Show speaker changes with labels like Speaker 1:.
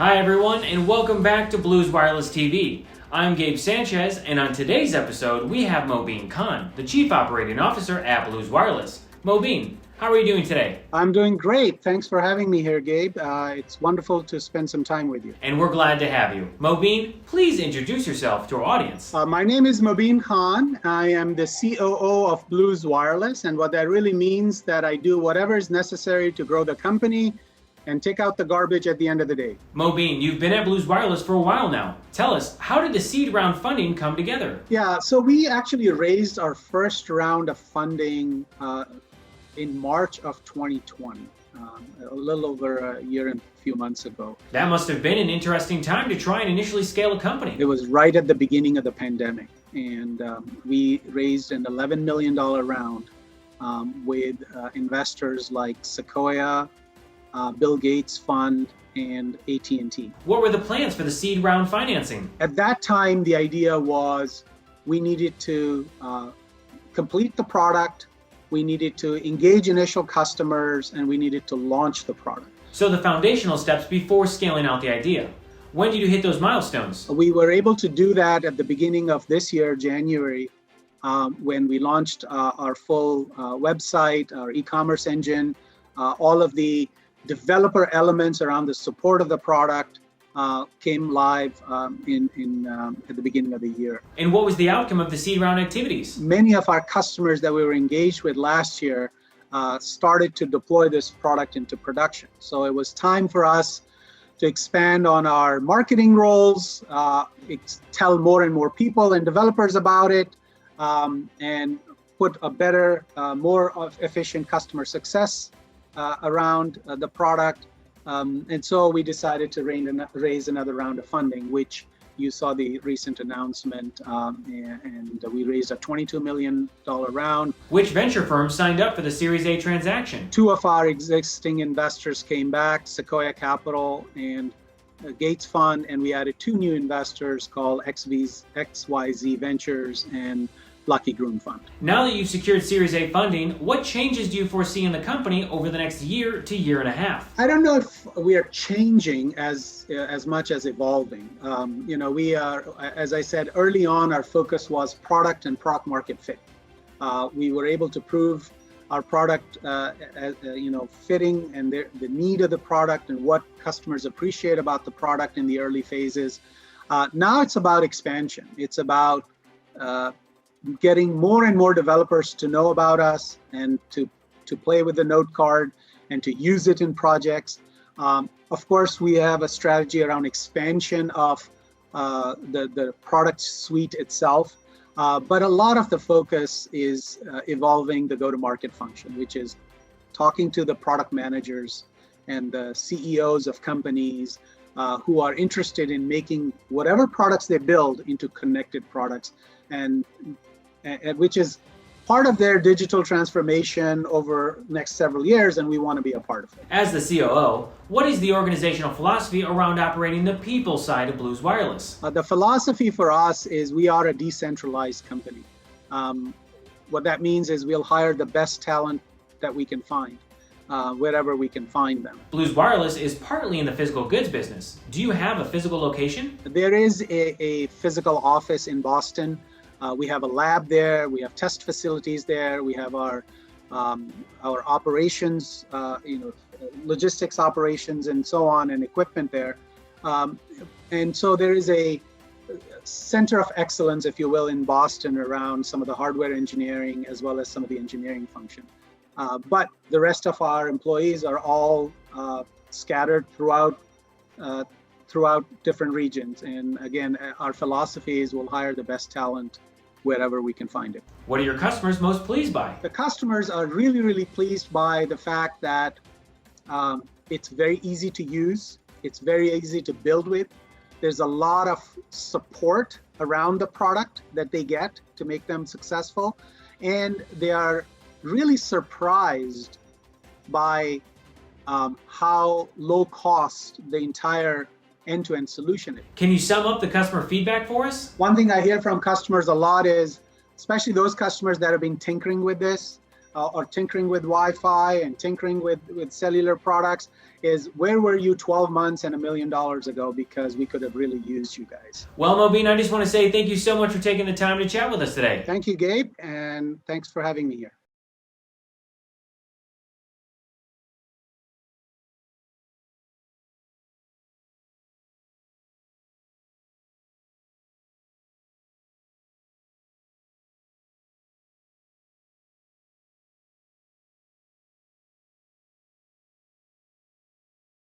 Speaker 1: Hi everyone, and welcome back to Blues Wireless TV. I'm Gabe Sanchez, and on today's episode, we have Mobeen Khan, the Chief Operating Officer at Blues Wireless. Mobeen, how are you doing today?
Speaker 2: I'm doing great. Thanks for having me here, Gabe. It's wonderful to spend some time with you.
Speaker 1: And we're glad to have you. Mobeen, please introduce yourself to our audience.
Speaker 2: My name is Mobeen Khan. I am the COO of Blues Wireless, and what that really means that I do whatever is necessary to grow the company and take out the garbage at the end of the day.
Speaker 1: Mobeen, you've been at Blues Wireless for a while now. Tell us, how did the seed round funding come together?
Speaker 2: Yeah, so we actually raised our first round of funding in March of 2020, a little over a year and a few months ago.
Speaker 1: That must have been an interesting time to try and initially scale a company.
Speaker 2: It was right at the beginning of the pandemic, and we raised an $11 million round with investors like Sequoia, Bill Gates Fund, and AT&T.
Speaker 1: What were the plans for the seed round financing?
Speaker 2: At that time, the idea was we needed to complete the product, we needed to engage initial customers, and we needed to launch the product.
Speaker 1: So the foundational steps before scaling out the idea. When did you hit those milestones?
Speaker 2: We were able to do that at the beginning of this year, January, when we launched our full website, our e-commerce engine, all of the developer elements around the support of the product came live at the beginning of the year.
Speaker 1: And what was the outcome of the seed round activities?
Speaker 2: Many of our customers that we were engaged with last year started to deploy this product into production. So it was time for us to expand on our marketing roles, tell more and more people and developers about it, and put a better, more efficient customer success around the product. And so we decided to raise another round of funding, which you saw the recent announcement, and we raised a $22 million round.
Speaker 1: Which venture firms signed up for the Series A transaction?
Speaker 2: Two of our existing investors came back, Sequoia Capital and Gates Fund, and we added two new investors called XYZ Ventures and Lachy Groom Fund.
Speaker 1: Now that you've secured Series A funding, what changes do you foresee in the company over the next year to year and a half?
Speaker 2: I don't know if we are changing as much as evolving. We are, as I said early on, our focus was product and product market fit. We were able to prove our product, fitting and the need of the product and what customers appreciate about the product in the early phases. Now it's about expansion. It's about getting more and more developers to know about us and to play with the note card and to use it in projects. Of course, we have a strategy around expansion of the product suite itself, but a lot of the focus is evolving the go-to-market function, which is talking to the product managers and the CEOs of companies who are interested in making whatever products they build into connected products, and which is part of their digital transformation over the next several years, and we want to be a part of it.
Speaker 1: As the COO, what is the organizational philosophy around operating the people side of Blues Wireless?
Speaker 2: The philosophy for us is we are a decentralized company. What that means is we'll hire the best talent that we can find, wherever we can find them.
Speaker 1: Blues Wireless is partly in the physical goods business. Do you have a physical location?
Speaker 2: There is a physical office in Boston. We have a lab there. We have test facilities there. We have our operations, logistics operations, and so on, and equipment there. And so there is a center of excellence, if you will, in Boston around some of the hardware engineering as well as some of the engineering function. But the rest of our employees are all scattered throughout different regions. And again, our philosophy is we'll hire the best talent wherever we can find it.
Speaker 1: What are your customers most pleased by?
Speaker 2: The customers are really, really pleased by the fact that it's very easy to use. It's very easy to build with. There's a lot of support around the product that they get to make them successful. And they are really surprised by how low cost the entire end-to-end solution is.
Speaker 1: Can you sum up the customer feedback for us?
Speaker 2: One thing I hear from customers a lot is, especially those customers that have been tinkering with this, or tinkering with Wi-Fi and tinkering with cellular products is where were you 12 months and $1 million ago, because we could have really used you guys.
Speaker 1: Well, Mobeen, I just want to say thank you so much for taking the time to chat with us today.
Speaker 2: Thank you, Gabe, and thanks for having me here.